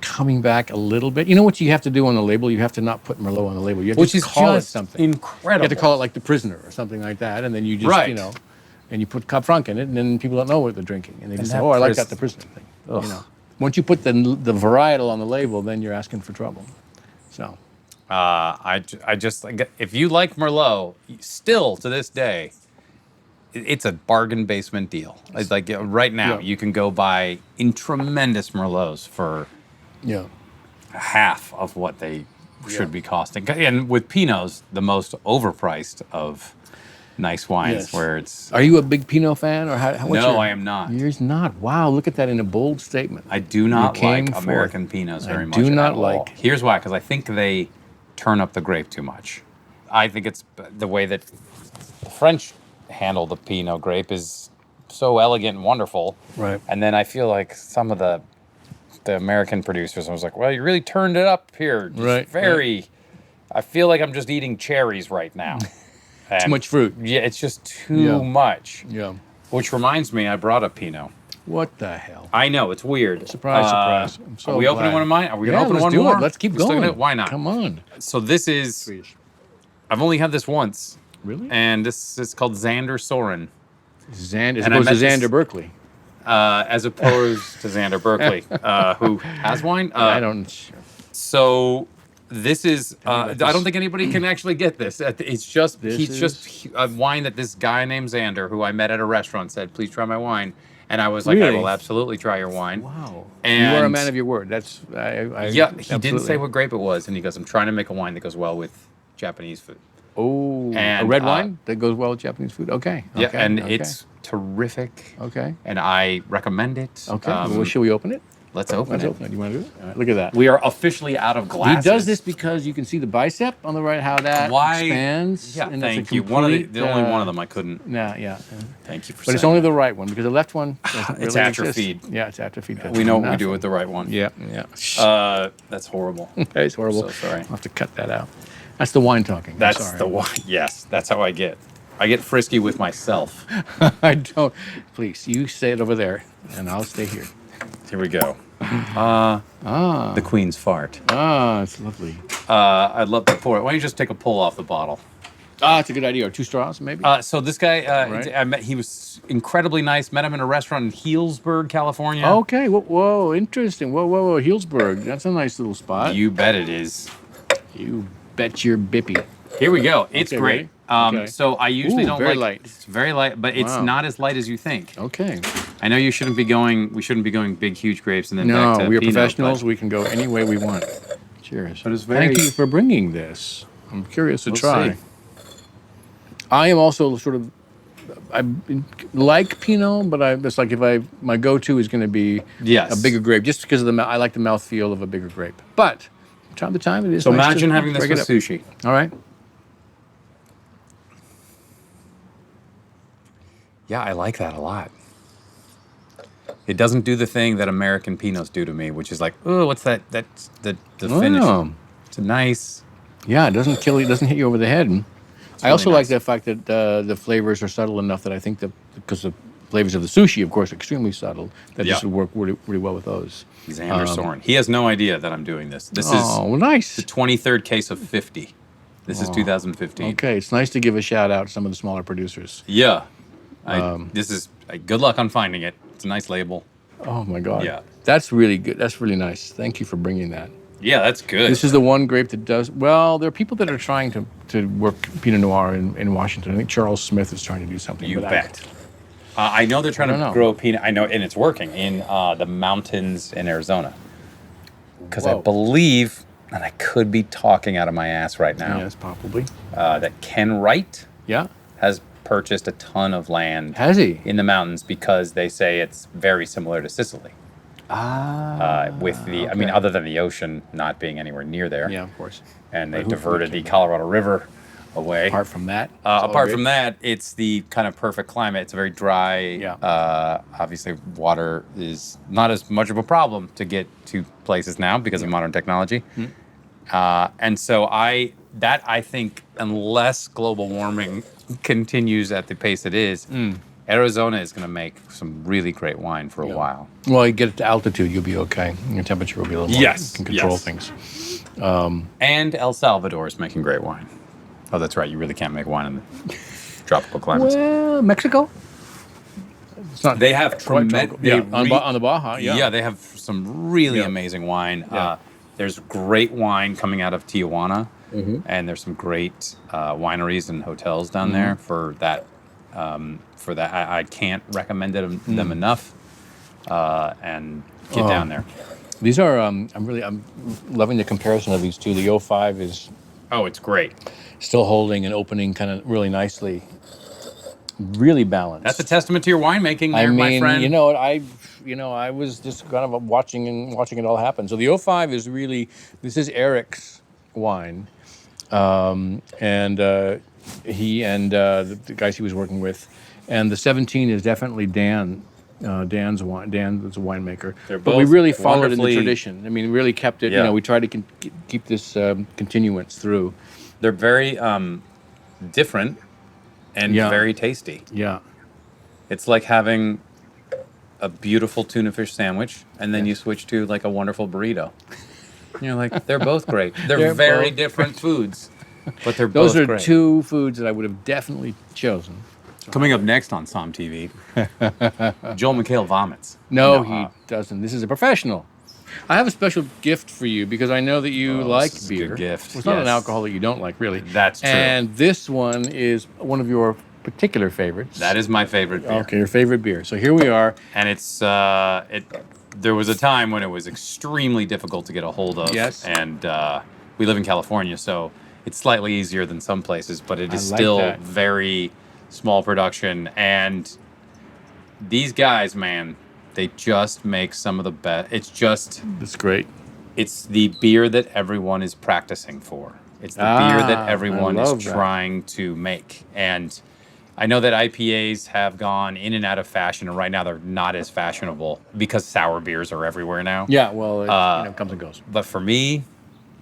coming back a little bit. You know what you have to do on the label? You have to not put Merlot on the label. You have Which to is call it just something. incredible. You have to call it like the Prisoner or something like that, and then you just, Right. and you put Cab Franc in it, and then people don't know what they're drinking, and they just say, that "Oh, I like Pris- that the Prisoner thing." Once you put the varietal on the label, then you're asking for trouble. So. I just like, if you like Merlot, still to this day, it's a bargain basement deal. It's like right now, Yeah. you can go buy in tremendous Merlots for Yeah. half of what they should be costing. And with Pinots, the most overpriced of nice wines, Yes. where it's. Are you a big Pinot fan, or what's No, your- I am not. You're not. Wow, look at that in a bold statement. I do not came like forth. American Pinots very much. do not at all. like- Here's why: because I think they turn up the grape too much. I think it's the way that the French handle the Pinot grape is so elegant and wonderful. Right. And then I feel like some of the American producers, I was like, well, you really turned it up here. Just Right, very. I feel like I'm just eating cherries right now. Too much fruit. Yeah, it's just too Yeah. much. Yeah. Which reminds me, I brought a Pinot. What the hell? I know, it's weird. Surprise, surprise. I'm so are we opening glad. one of mine? Are we Yeah, going to open let's one do more? it. Let's keep Let's look at going. it. Why not? Come on. So this is, I've only had this once. Really? And this is called Xander Soren, Xander, as And I opposed to met this- Xander Berkeley. as opposed to Xander Berkeley, who has wine. I don't. So this is, I about don't this? think anybody can actually get this. It's just, This he's is- just a wine that this guy named Xander, who I met at a restaurant, said, please try my wine. And I was like, I Really? will absolutely try your wine. Wow. And you are a man of your word. That's. Yeah, he didn't absolutely. say what grape it was, and he goes, I'm trying to make a wine that goes well with Japanese food. Oh, a And, red wine that goes well with Japanese food. Okay. Yeah, okay, and okay. it's terrific, Okay. and I recommend it. Okay. Well, should we open it? Let's open Let's it. open it. You want to do it? All right, look at that. We are officially out of He glasses. does this because you can see the bicep on the right, how that Why? expands. Yeah, and that's a thank you. One of the complete, only one of them I couldn't. Nah, yeah. Thank you for But saying it's only that. the right one because the left one doesn't It's really atrophied. exist. Yeah, it's atrophied. We know what we do with the right one. Yeah, yeah. That's horrible. It's horrible. So sorry. I'll have to cut that out. That's the wine talking. I'm That's sorry. the one. Yes, that's how I get. I get frisky with myself. I don't. Please, you stay it over there, and I'll stay here. Here we go. The Queen's fart. Ah, it's lovely. I'd love to pour it. Why don't you just take a pull off the bottle? Ah, it's a good idea. Or 2 straws, maybe. So this guy, Right. I met. He was incredibly nice. Met him in a restaurant in Healdsburg, California. Okay. Whoa, interesting. Whoa. Healdsburg. That's a nice little spot. You bet it is. You bet your bippy. Here we go. It's Okay, great. ready? Okay. So I usually Ooh, don't very like. light. It's very light, but it's Wow. not as light as you think. Okay. I know you shouldn't be going. We shouldn't be going big, huge grapes and then back No, to we are Pinot, professionals. but- We can go any way we want. Cheers. But it's very- Thank you for bringing this. I'm curious to We'll try. see. I am also sort of. I like Pinot, but it's like my go-to is going to be Yes. a bigger grape, just because of I like the mouthfeel of a bigger grape. But from time to time, it is. So nice imagine to having this break it with up. sushi. All right. Yeah, I like that a lot. It doesn't do the thing that American Pinots do to me, which is like, oh, what's that? That's the finish. Oh. It's a nice. Yeah, it doesn't kill you. It doesn't hit you over the head. And I really also like nice. the fact that the flavors are subtle enough that I think that because the flavors of the sushi, of course, are extremely subtle, that Yeah. this would work really, really well with those. Xander Soren. He has no idea that I'm doing this. This is Oh, nice. the 23rd case of 50. This is 2015. Okay, it's nice to give a shout out to some of the smaller producers. Yeah. This is good luck on finding it. It's a nice label. Oh my God. Yeah. That's really good. That's really nice. Thank you for bringing that. Yeah, that's good. This is the one grape that does well. There are people that are trying to work Pinot Noir in Washington. I think Charles Smith is trying to do something. You but bet. I know they're trying I to don't know. grow peanut. I know, and it's working in the mountains in Arizona. Because I Whoa. believe, and I could be talking out of my ass right now, Yes, probably. that Ken Wright Yeah. has purchased a ton of land Has he? in the mountains because they say it's very similar to Sicily. With the, I mean, okay. other than the ocean not being anywhere near there. Yeah, of course. And they But who diverted the cares? Colorado River away. Apart from that, it's all apart good. from that, it's the kind of perfect climate. It's a very dry. Yeah. Obviously, water is not as much of a problem to get to places now because of modern technology. And so I think, unless global warming continues at the pace it is, Arizona is going to make some really great wine for a while. Well, you get to altitude, you'll be okay. Your temperature will be a little more. Yes, You can control yes. things. And El Salvador is making great wine. Oh, that's right. You really can't make wine in the tropical climates. Well, Mexico. It's not. They have tremendous. on the Baja. Yeah. They have some really Yeah. amazing wine. Yeah. There's great wine coming out of Tijuana, and there's some great wineries and hotels down there for that. I can't recommend them enough. And get down there. These are. I'm loving the comparison of these two. The 05 is Oh, it's great. still holding and opening kind of really nicely. Really balanced. That's a testament to your winemaking, there, I mean, my friend. you know what? I was just kind of watching it all happen. So the 05 is really, this is Eric's wine, and he and the guys he was working with, and the 17 is definitely Dan's wine. Dan was a winemaker. They're But we both really followed in the wonderfully- tradition. I mean, really kept it. Yeah. You know, we tried to keep this continuance through. They're very different and Yeah. very tasty. Yeah. It's like having a beautiful tuna fish sandwich, and then you switch to like a wonderful burrito. You're like, they're both great. They're They're very both different foods, but they're Those both are great. two foods that I would have definitely chosen. Coming up next on SOMM TV, Joel McHale vomits. No, he doesn't. This is a professional. I have a special gift for you because I know that you like this is a beer. good gift, Well, it's not an yes. alcohol that you don't like, really. That's true. And this one is one of your particular favorites. That is my favorite beer. Okay, your favorite beer. So here we are. And it's there was a time when it was extremely difficult to get a hold of. Yes. And we live in California, so it's slightly easier than some places, but it is I like still that. very small production. And these guys, man, they just make some of the best. That's great. It's the beer that everyone is practicing for. It's the beer that I everyone is love that. trying to make. And I know that IPAs have gone in and out of fashion, and right now they're not as fashionable because sour beers are everywhere now. Yeah, well, it comes and goes. But for me,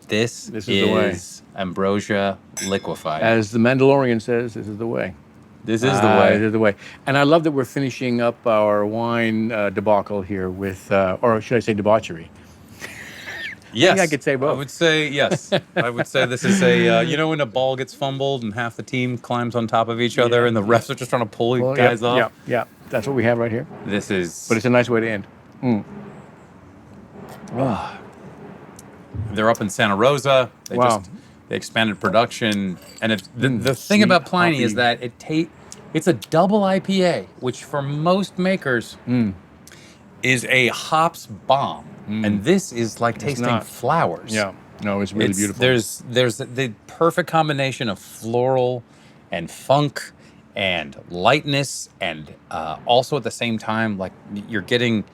this is the way. Ambrosia liquefied. As the Mandalorian says, this is the way. This is the way. This is the way. And I love that we're finishing up our wine debacle here with, or should I say debauchery? Yes. think I could say both. I would say yes. I would say this is a, when a ball gets fumbled and half the team climbs on top of each other and the refs are just trying to pull you guys off. Yeah. That's what we have right here. This is. But it's a nice way to end. They're up in Santa Rosa. Wow. They expanded production. And the thing sweet, about Pliny is hoppy. that it's a double IPA, which for most makers is a hops bomb. And this is like tasting not. flowers. Yeah. No, it's really beautiful. There's the perfect combination of floral and funk and lightness, and also at the same time, like you're getting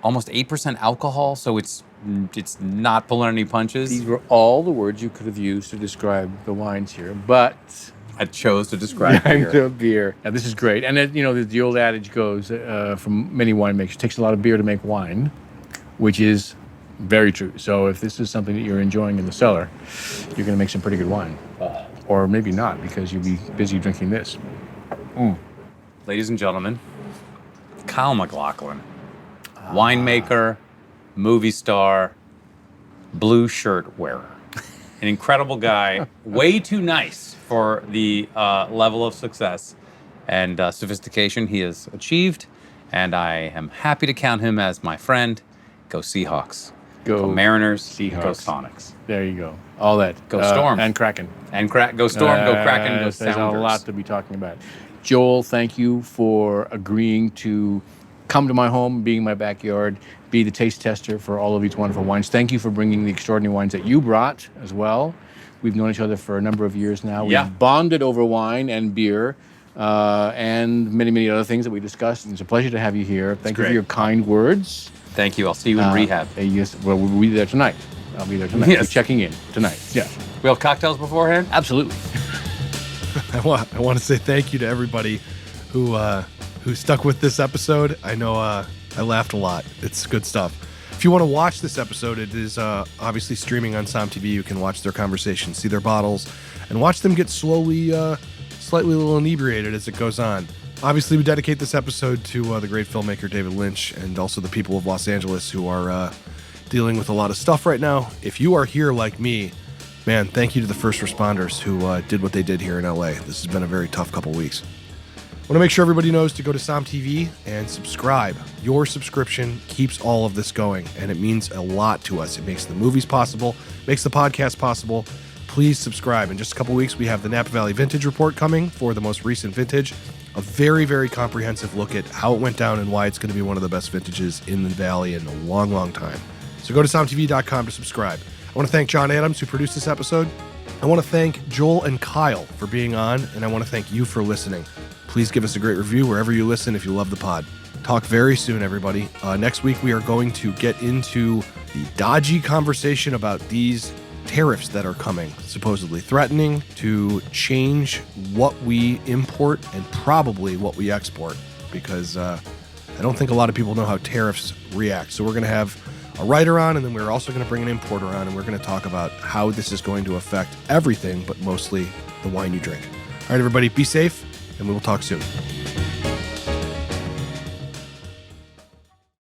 almost 8% alcohol, so it's not pulling any punches. These were all the words you could have used to describe the wines here, but I chose to describe beer. the beer. Now, this is great. And the old adage goes from many winemakers, it takes a lot of beer to make wine, which is very true. So if this is something that you're enjoying in the cellar, you're going to make some pretty good wine. Or maybe not, because you'll be busy drinking this. Ladies and gentlemen, Kyle MacLachlan, winemaker, movie star, blue shirt wearer. An incredible guy, way too nice for the level of success and sophistication he has achieved. And I am happy to count him as my friend. Go Seahawks. Go Mariners. Seahawks. Go Sonics. There you go. All that. Go Storm. And Kraken. And go Storm, go Kraken, go There's a Sounders. lot to be talking about. Joel, thank you for agreeing to come to my home, being my backyard, be the taste tester for all of these wonderful wines. Thank you for bringing the extraordinary wines that you brought as well. We've known each other for a number of years now. Yeah. We've bonded over wine and beer and many, many other things that we discussed. And it's a pleasure to have you here. Thank you for great. your kind words. Thank you. I'll see you in rehab. Yes, well, we'll be there tonight. I'll be there tonight. Yes. We're checking in tonight. Yeah, We have cocktails beforehand? absolutely. I want to say thank you to everybody who stuck with this episode. I know I laughed a lot. It's good stuff. If you want to watch this episode, it is obviously streaming on SOMM TV. You can watch their conversations, see their bottles, and watch them get slightly a little inebriated as it goes on. Obviously, we dedicate this episode to the great filmmaker David Lynch and also the people of Los Angeles who are dealing with a lot of stuff right now. If you are here like me, man, thank you to the first responders who did what they did here in LA. This has been a very tough couple weeks. I want to make sure everybody knows to go to SOMM TV and subscribe. Your subscription keeps all of this going, and it means a lot to us. It makes the movies possible, makes the podcast possible. Please subscribe. In just a couple weeks, we have the Napa Valley Vintage Report coming for the most recent vintage. A very, very comprehensive look at how it went down and why it's going to be one of the best vintages in the Valley in a long, long time. So go to SOMMTV.com to subscribe. I want to thank John Adams, who produced this episode. I want to thank Joel and Kyle for being on, and I want to thank you for listening. Please give us a great review wherever you listen if you love the pod. Talk very soon, everybody. Next week, we are going to get into the dodgy conversation about these tariffs that are coming, supposedly threatening to change what we import and probably what we export, because I don't think a lot of people know how tariffs react. So we're going to have a writer on, and then we're also going to bring an importer on, and we're going to talk about how this is going to affect everything, but mostly the wine you drink. All right, everybody, be safe, and we will talk soon.